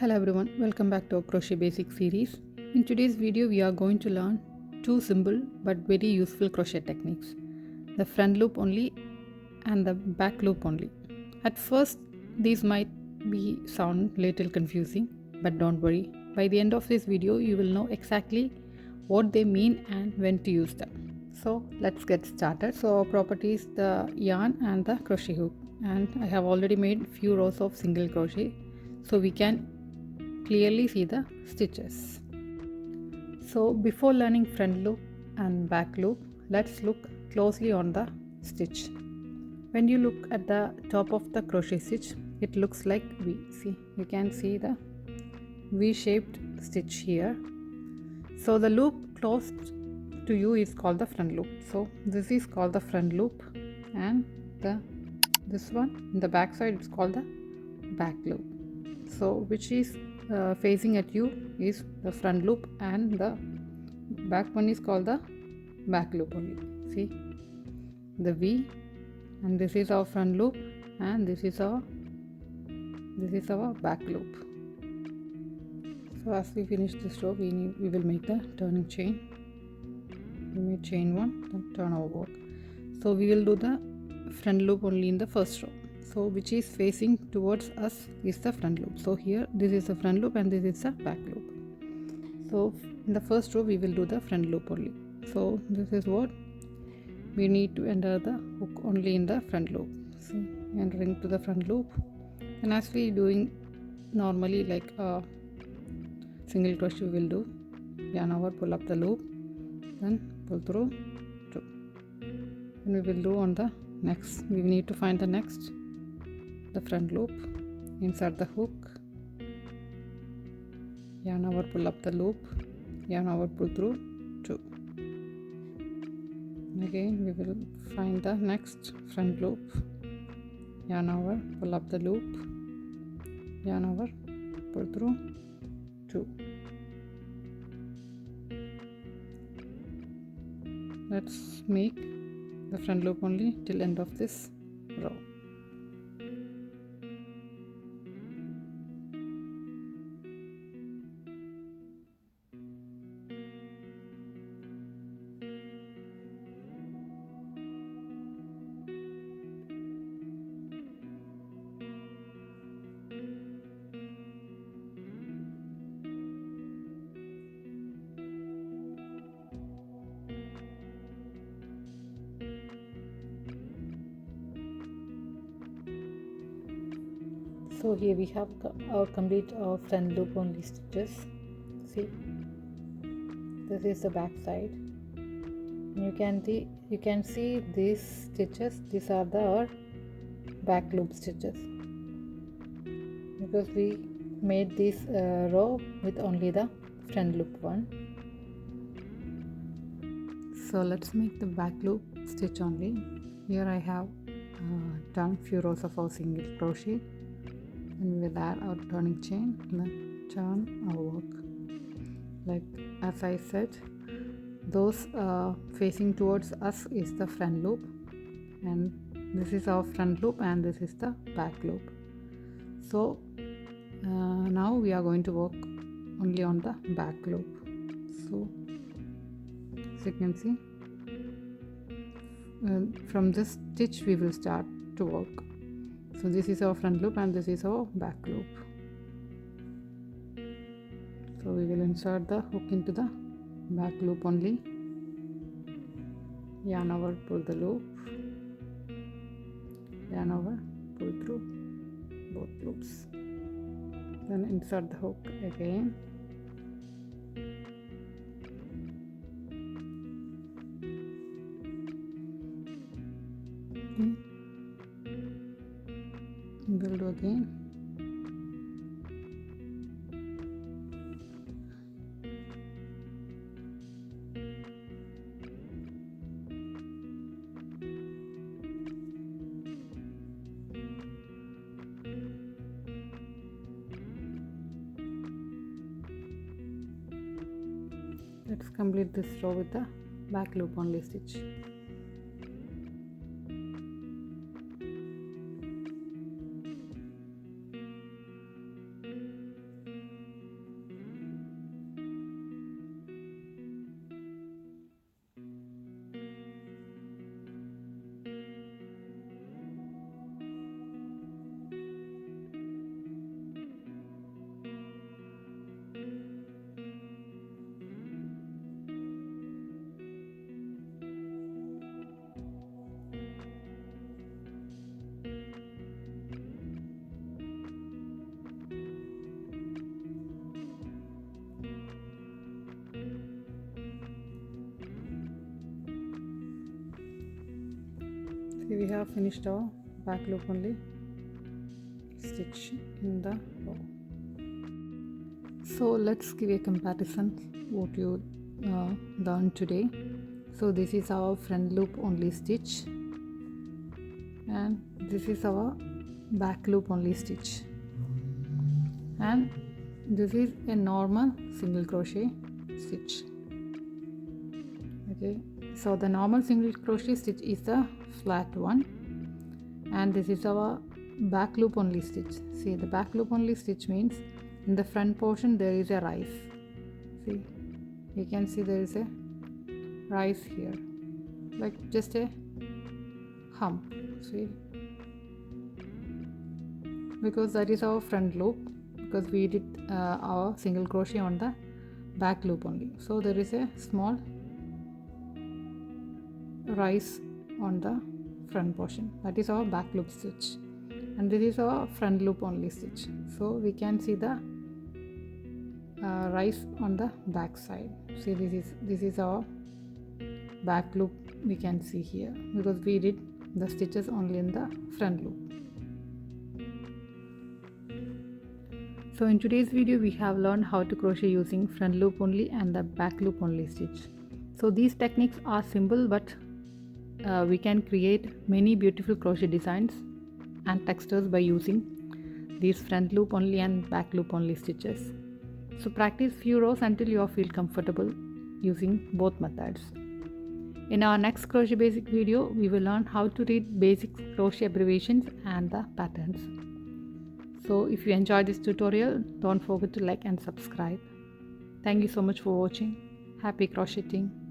Hello everyone, welcome back to our crochet basic series. In today's video we are going to learn two simple but very useful crochet techniques, the front loop only and the back loop only. At first these might be sound little confusing, but don't worry, by the end of this video you will know exactly what they mean and when to use them. So let's get started. So our properties, the yarn and the crochet hook, and I have already made few rows of single crochet so we can clearly see the stitches. So before learning front loop and back loop, let's look closely on the stitch. When you look at the top of the crochet stitch, it looks like V. See, you can see the V-shaped stitch here. So the loop close to you is called the front loop. So this is called the front loop, and this one in the back side is called the back loop. So which is facing at you is the front loop, and the back one is called the back loop only. See the V, and this is our front loop, and this is our back loop. So as we finish this row, we will make the turning chain. We made chain 1, then turn our work. So we will do the front loop only in the first row. So which is facing towards us is the front loop. So here this is the front loop and this is the back loop. So in the first row we will do the front loop only. So this is what we need to enter the hook only in the front loop. See, entering to the front loop, and as we doing normally like a single crochet we will do yarn over, pull up the loop, then pull through 2, and we will do on the next. We need to find the next, the front loop, insert the hook, yarn over, pull up the loop, yarn over, pull through 2. Again we will find the next front loop, yarn over, pull up the loop, yarn over, pull through 2. Let's make the front loop only till end of this row. So here we have our complete front loop only stitches. See, this is the back side. You can see these stitches. These are our back loop stitches, because we made this row with only the front loop one. So let's make the back loop stitch only. Here I have done few rows of our single crochet, and we will add our turning chain and then turn our work. Like as I said, those facing towards us is the front loop, and this is our front loop, and this is the back loop. So now we are going to work only on the back loop. So as you can see, from this stitch we will start to work. So this is our front loop and this is our back loop. So we will insert the hook into the back loop only, yarn over, pull the loop, yarn over, pull through both loops, then insert the hook again, okay. We'll do again. Let's complete this row with the back loop only stitch. Okay, we have finished our back loop only stitch in the row. So let's give a comparison what you learned today. So this is our front loop only stitch and this is our back loop only stitch, and this is a normal single crochet stitch. Okay, so the normal single crochet stitch is the flat one, and this is our back loop only stitch. See, the back loop only stitch means in the front portion there is a rise. See, you can see there is a rise here, like just a hump. See, because that is our front loop, because we did our single crochet on the back loop only, so there is a small rise on the front portion. That is our back loop stitch, and this is our front loop only stitch. So we can see the rise on the back side. See, this is our back loop. We can see here because we did the stitches only in the front loop. So in today's video we have learned how to crochet using front loop only and the back loop only stitch. So these techniques are simple, but we can create many beautiful crochet designs and textures by using these front loop only and back loop only stitches. So practice few rows until you feel comfortable using both methods. In our next crochet basic video, we will learn how to read basic crochet abbreviations and the patterns. So if you enjoyed this tutorial, don't forget to like and subscribe. Thank you so much for watching. Happy crocheting!